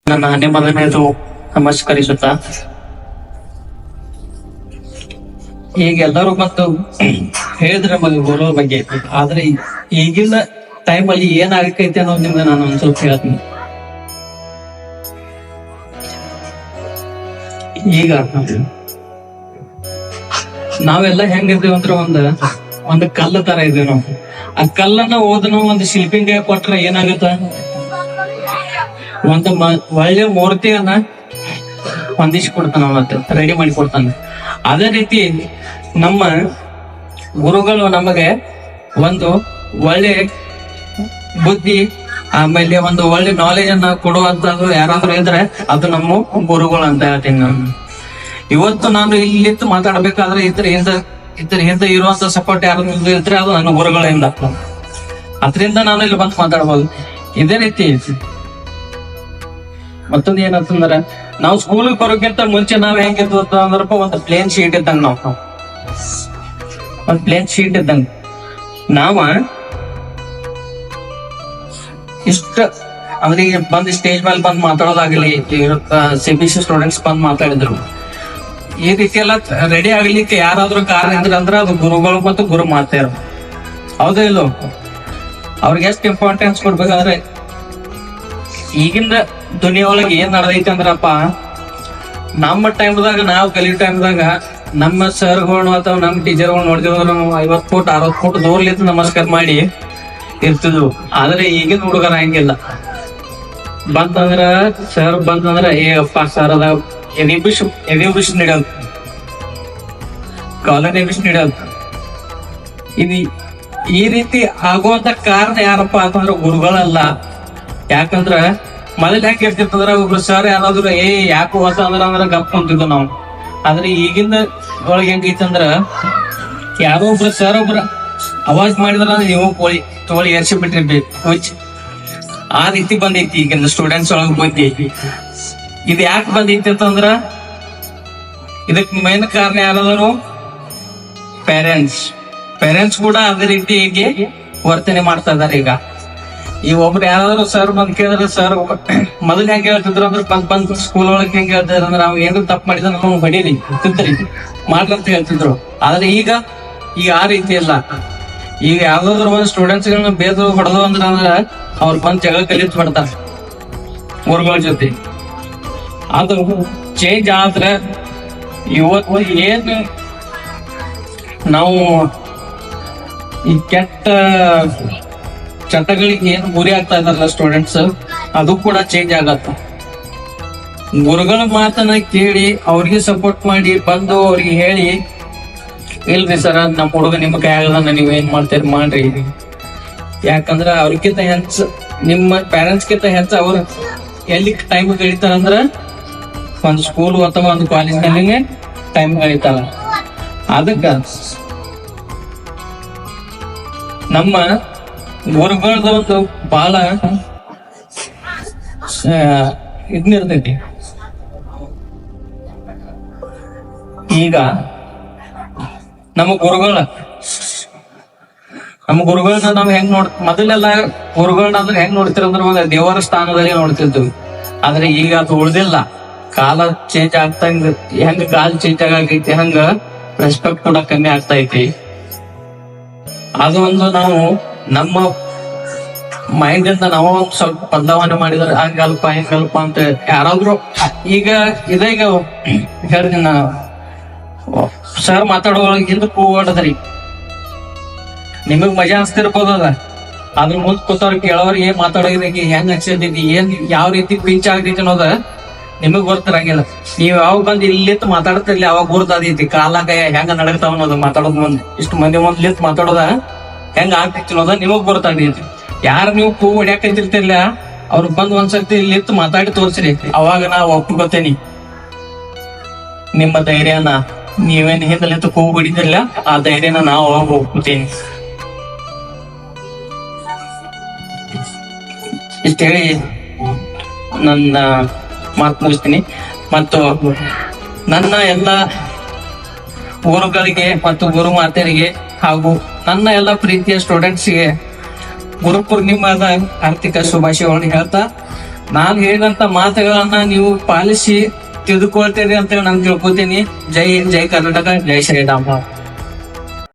ನನ್ನ ಹನ್ನೆ ಮೊದಲನೇದು ನಮಸ್ಕರಿಸುತ್ತಾ, ಈಗ ಎಲ್ಲರೂ ಬಂದು ಹೇಳಿದ್ರೆ ನಮಗೆ ಗುರು ಬಗ್ಗೆ, ಆದ್ರೆ ಈಗಿನ ಟೈಮ್ ಅಲ್ಲಿ ಏನಾಗೈತೆ ಅನ್ನೋದು ನಿಮ್ಗೆ ನಾನು ಒಂದ್ ಸ್ವಲ್ಪ ಹೇಳ್ತೀನಿ. ಈಗ ನಾವೆಲ್ಲ ಹೆಂಗಿರ್ತೀವಿ ಅಂದ್ರೆ ಒಂದು ಕಲ್ಲು ತರ ಇದ್ದೀವಿ ನಾವು. ಆ ಕಲ್ಲನ್ನ ಓದ್ ನಾವು ಒಂದು ಶಿಲ್ಪಿಂಗ್ ಕೊಟ್ರೆ ಏನಾಗುತ್ತ, ಒಂದು ಒಳ್ಳೆ ಮೂರ್ತಿಯನ್ನ ಹೊಂದಿಸಿ ಕೊಡ್ತಾನ, ಮತ್ತೆ ರೆಡಿ ಮಾಡಿ ಕೊಡ್ತಾನೆ. ಅದೇ ರೀತಿ ನಮ್ಮ ಗುರುಗಳು ನಮಗೆ ಒಂದು ಒಳ್ಳೆ ಬುದ್ಧಿ ಆಮೇಲೆ ಒಂದು ಒಳ್ಳೆ ನಾಲೆಜ್ ಅನ್ನ ಕೊಡುವಂತದ್ದು ಯಾರಾದ್ರೂ ಇದ್ರೆ ಅದು ನಮ್ಮ ಗುರುಗಳು ಅಂತ ಹೇಳ್ತೀನಿ ನಾನು. ಇವತ್ತು ನಾನು ಇಲ್ಲಿತ್ತು ಮಾತಾಡ್ಬೇಕಾದ್ರೆ ಇದ್ರ ಹಿಂದೆ ಇರುವಂತ ಸಪೋರ್ಟ್ ಯಾರು ಇದ್ರೆ ಅದು ನನ್ನ ಗುರುಗಳಿಂದ, ಅದರಿಂದ ನಾನು ಇಲ್ಲಿ ಬಂದು ಮಾತಾಡ್ಬೋದು. ಇದೇ ರೀತಿ ಮತ್ತೊಂದು ಏನಂತಂದ್ರ, ನಾವು ಸ್ಕೂಲಿಗೆ ಬರೋಕ್ಕಿಂತ ಮುಂಚೆ ನಾವ್ ಹೆಂಗಿದ್ವು ಅಂದ್ರಪ್ಪ, ಒಂದು ಪ್ಲೇನ್ ಶೀಟ್ ಇದ್ದಂಗ, ನಾವು ಒಂದ್ ಪ್ಲೇನ್ ಶೀಟ್ ಇದ್ದಂಗ ನಾವ ಇಷ್ಟ ಅಂದ್ರೆ ಈಗ ಬಂದ್ ಸ್ಟೇಜ್ ಮೇಲೆ ಬಂದ್ ಮಾತಾಡೋದಾಗ್ಲಿ, CBSE ಸ್ಟೂಡೆಂಟ್ಸ್ ಬಂದ್ ಮಾತಾಡಿದ್ರು, ಈ ರೀತಿ ಎಲ್ಲ ರೆಡಿ ಆಗ್ಲಿಕ್ಕೆ ಯಾರಾದ್ರೂ ಕಾರಣ ಅಂದ್ರೆ ಅದು ಗುರುಗಳು ಮತ್ತು ಗುರು ಮಾತೆಯರು. ಹೌದಾ ಇಲ್ಲೋ? ಅವ್ರಿಗೆ ಎಷ್ಟು ಇಂಪಾರ್ಟೆನ್ಸ್ ಕೊಡ್ಬೇಕಾದ್ರೆ, ಈಗಿನ ದುನಿಯಾ ಒಳಗೆ ಏನ್ ನಡೆದೈತಿ ಅಂದ್ರಪ್ಪ, ನಮ್ಮ ಟೈಮ್ದಾಗ ನಾವು ಕಲಿಯೋ ಟೈಮ್ದಾಗ ನಮ್ಮ ಸರ್ಗಳು ಅಥವಾ ನಮ್ಮ ಟೀಚರ್ಗಳು ನೋಡ್ತಿದ್ರು, ನಾವು 50 ಫೂಟ್ 60 ಫೂಟ್ ದೂರ್ಲಿತ್ತು ನಮಸ್ಕಾರ ಮಾಡಿ ಇರ್ತಿದ್ವು. ಆದ್ರೆ ಈಗಿನ ಹುಡುಗರ ಹಂಗಿಲ್ಲ. ಬಂತಂದ್ರ ಸರ್ ಬಂತಂದ್ರ ಅಪ್ಪ ಸರ್ ಅದ ಎದಿಬಿಷನ್ ಇಡೋದು, ಕಾಲರ್ ಎಬಿಷನ್ ಇಡೋದು. ಇದು ಈ ರೀತಿ ಆಗುವಂತ ಕಾರಣ ಯಾರಪ್ಪ ಅಂತಂದ್ರ ಗುರುಗಳಲ್ಲ. ಯಾಕಂದ್ರ ಮೊದಲು ಹೆಂಗ್ ಇರ್ತಿರ್ತಂದ್ರ ಒಬ್ರು ಸರ್ ಯಾರಾದ್ರು ಯಾಕೋ ಹೊಸ ಅಂದ್ರ ಗಪ್ ಅಂತಿದ್ವು ನಾವು. ಆದ್ರೆ ಈಗಿನ ಒಳಗೆ ಹೆಂಗೈತಂದ್ರ, ಯಾರೋ ಒಬ್ರು ಸರ್ ಒಬ್ರು ಅವಾಜ್ ಮಾಡಿದ್ರ ನೀವು ತೋಳಿ ಎರ್ಸಿ ಬಿಟ್ಟಿರ್ಬೇಕು. ಆ ರೀತಿ ಬಂದೈತಿ ಈಗಿನ ಸ್ಟೂಡೆಂಟ್ಸ್ ಒಳಗೆ ಬಂದೈತಿ. ಇದು ಯಾಕೆ ಬಂದೈತಿ ಅಂತಂದ್ರ, ಇದಕ್ ಮೇನ್ ಕಾರಣ ಯಾರಾದ್ರು ಪೇರೆಂಟ್ಸ್ ಕೂಡ ಅದೇ ರೀತಿ ಹೀಗೆ ವರ್ತನೆ ಮಾಡ್ತಾ ಇದಾರೆ. ಈಗ ಒಬ್ರು ಯಾರಾದ್ರು ಸರ್ ಬಂದ್ ಕೇಳಿದ್ರೆ, ಸರ್ ಮೊದಲು ಹೆಂಗ್ ಹೇಳ್ತಿದ್ರು ಅಂದ್ರೆ, ಬಂದ್ ಸ್ಕೂಲ್ ಒಳಗೆ ಹೆಂಗ್ ಹೇಳ್ತಿದ್ರು ಅಂದ್ರೆ, ನಾವು ಏನು ತಪ್ಪು ಮಾಡಿದ್ರೆ ನಾವು ಬಡೀರಿ ತಿಂತರಿ ಮಾಡ್ರಂತ ಹೇಳ್ತಿದ್ರು. ಆದ್ರೆ ಈಗ ಆ ರೀತಿ ಇಲ್ಲ. ಈಗ ಯಾವ್ದಾದ್ರು ಒಂದು ಸ್ಟೂಡೆಂಟ್ಸ್ ಗಳನ್ನ ಬೇದು ಹೊಡೆದು ಅಂದ್ರೆ ಅವ್ರು ಬಂದ್ ಜಗಳ ಕಲಿತ್ ಬಿಡ್ತಾರ ಗುರುಗಳ ಜೊತೆ. ಅದು ಚೇಂಜ್ ಆದ್ರೆ ಇವತ್ತು ಏನ್ ನಾವು ಈ ಕೆಟ್ಟ ಚಟಗಳಿಗೆ ಏನು ಗುರಿ ಆಗ್ತಾ ಇದಾರಲ್ಲ ಸ್ಟೂಡೆಂಟ್ಸ್, ಅದು ಕೂಡ ಚೇಂಜ್ ಆಗತ್ತ. ಗುರುಗಳ ಮಾತನ್ನ ಕೇಳಿ ಅವ್ರಿಗೆ ಸಪೋರ್ಟ್ ಮಾಡಿ ಬಂದು ಅವ್ರಿಗೆ ಹೇಳಿ, ಇಲ್ರಿ ಸರ ನಮ್ಮ ಹುಡುಗ ನಿಮ್ಮ ಕೈ ಆಗಲ್ಲ, ನೀವ್ ಏನ್ ಮಾಡ್ತೀರಿ ಮಾಡ್ರಿ. ಯಾಕಂದ್ರ ಅವ್ರಿಗಿಂತ ಹೆಚ್ಚು ನಿಮ್ಮ ಪೇರೆಂಟ್ಸ್ ಗಿಂತ ಹೆಚ್ಚು ಅವ್ರು ಎಲ್ಲಿ ಟೈಮ್ ಕಳೀತಾರಂದ್ರ ಒಂದು ಸ್ಕೂಲ್ ಅಥವಾ ಒಂದು ಕಾಲೇಜ್ನಲ್ಲಿ ಟೈಮ್ ಕಳೀತಾರ. ಅದಕ್ಕ ನಮ್ಮ ಗುರುಗಳದ ಒಂದು ಬಹಳ ಇದ್ನಿರ್ತೈತಿ. ಈಗ ನಮ್ಮ ಗುರುಗಳನ್ನ ನಾವ್ ಹೆಂಗ್ ಮೊದಲೆಲ್ಲ ಗುರುಗಳನ್ನ ಅಂದ್ರೆ ಹೆಂಗ್ ನೋಡ್ತಿರಂದ್ರೆ ಒಂದು ದೇವರ ಸ್ಥಾನದಲ್ಲಿ ನೋಡ್ತಿರ್ತೀವಿ. ಆದ್ರೆ ಈಗ ಅದು ಉಳ್ದಿಲ್ಲ. ಕಾಲ ಚೇಂಜ್ ಆಗ್ತಂಗ ಹೆಂಗ ಕಾಲ ಚೇಂಜ್ ಆಗೈತಿ ಹಂಗ ರೆಸ್ಪೆಕ್ಟ್ ಕೂಡ ಕಮ್ಮಿ ಆಗ್ತಾ ಐತಿ. ಅದು ಒಂದು ನಾವು ನಮ್ಮ ಮೈಂಡ್ ಇಂದ ನಾವು ಸ್ವಲ್ಪ ಬದಲಾವಣೆ ಮಾಡಿದ್ರೆ ಹಂಗಲ್ಪ ಅಂತ ಯಾರಾದ್ರೂ ಈಗ ಹೇಳ್ತೀನಿ ನಾನು, ಸರ್ ಮಾತಾಡೋದ್ರೊಳಗೆ ಹಿಂದೆ ಕೂಡದ್ರಿ ನಿಮಗ್ ಮಜಾ ಅನ್ಸ್ತಿರ್ಬೋದು. ಅದ್ರ ಮುಂದ್ ಕೂತವ್ರಿಗೆ ಕೇಳೋರಿಗೆ ಏನ್ ಮಾತಾಡೋದ್ರಿಗೆ ಹೆಂಗ್ ಅನ್ಸಿರ್ತೈತಿ, ಏನ್ ಯಾವ ರೀತಿ ಪಿಂಚ್ ಆಗ್ತೈತಿ ಅನ್ನೋದ ನಿಮಗ್ ಗೊತ್ತಿರಂಗಿಲ್ಲ. ನೀವ್ ಯಾವಾಗ ಬಂದ್ ಇಲ್ಲಿತ್ತು ಮಾತಾಡ್ತಿರ್ಲಿ ಅವಾಗ ಗುರ್ತಾದೈತಿ ಕಾಲಾಗ ಹೆಂಗ ನಡಗ್ತಾವ ಅನ್ನೋದು. ಮಾತಾಡೋದ್ ಮುಂದ್ ಇಷ್ಟು ಮಂದಿ ಮುಂದ್ ಲಿತ್ ಮಾತಾಡೋದ ಹೆಂಗ ಆಗ್ತೈತಿ ಅನ್ನೋದ ನಿಮಗ್ ಗೊತ್ತಾಗೈತಿ. ಯಾರು ನೀವು ಹೂ ಹೊಡ್ಯಾಕಂತಿರ್ತಿರ್ಲ ಅವ್ರು ಬಂದ್ ಒಂದ್ಸರ್ತಿ ಲಿತ್ ಮಾತಾಡಿ ತೋರ್ಸ್ರಿ, ಅವಾಗ ನಾ ಒಪ್ಕೋತೇನಿ ನಿಮ್ಮ ಧೈರ್ಯನ. ನೀವೇನ್ ಹಿಂದಲಿತ್ತು ಹೂ ಹೊಡಿತಿರ್ಲ ಆ ಧೈರ್ಯನ ನಾವು ಅವಾಗ ಒಪ್ಕೋತೇನಿ. ಇಷ್ಟ ಹೇಳಿ ನನ್ನ ಮಾತು ಮುಗಿಸ್ತೀನಿ. ಮತ್ತು ನನ್ನ ಎಲ್ಲ ಗುರುಗಳಿಗೆ ಮತ್ತು ಗುರು ಮಾತೆಯರಿಗೆ ಹಾಗೂ ನನ್ನ ಎಲ್ಲ ಪ್ರೀತಿಯ ಸ್ಟೂಡೆಂಟ್ಸ್ಗೆ ಗುರು ಪೂರ್ಣಿಮಾದ ಆರ್ಥಿಕ ಶುಭಾಶಯಗಳನ್ನು ಹೇಳ್ತಾ ನಾನು ಹೇಳಿದಂತ ಮಾತುಗಳನ್ನ ನೀವು ಪಾಲಿಸಿ ತಿಳ್ಕೊಳ್ತೀರಿ ಅಂತ ನಾನು ತಿಳ್ಕೊತೀನಿ. ಜೈ ಹಿಂದ್, ಜೈ ಕರ್ನಾಟಕ, ಜೈ ಶ್ರೀರಾಮ.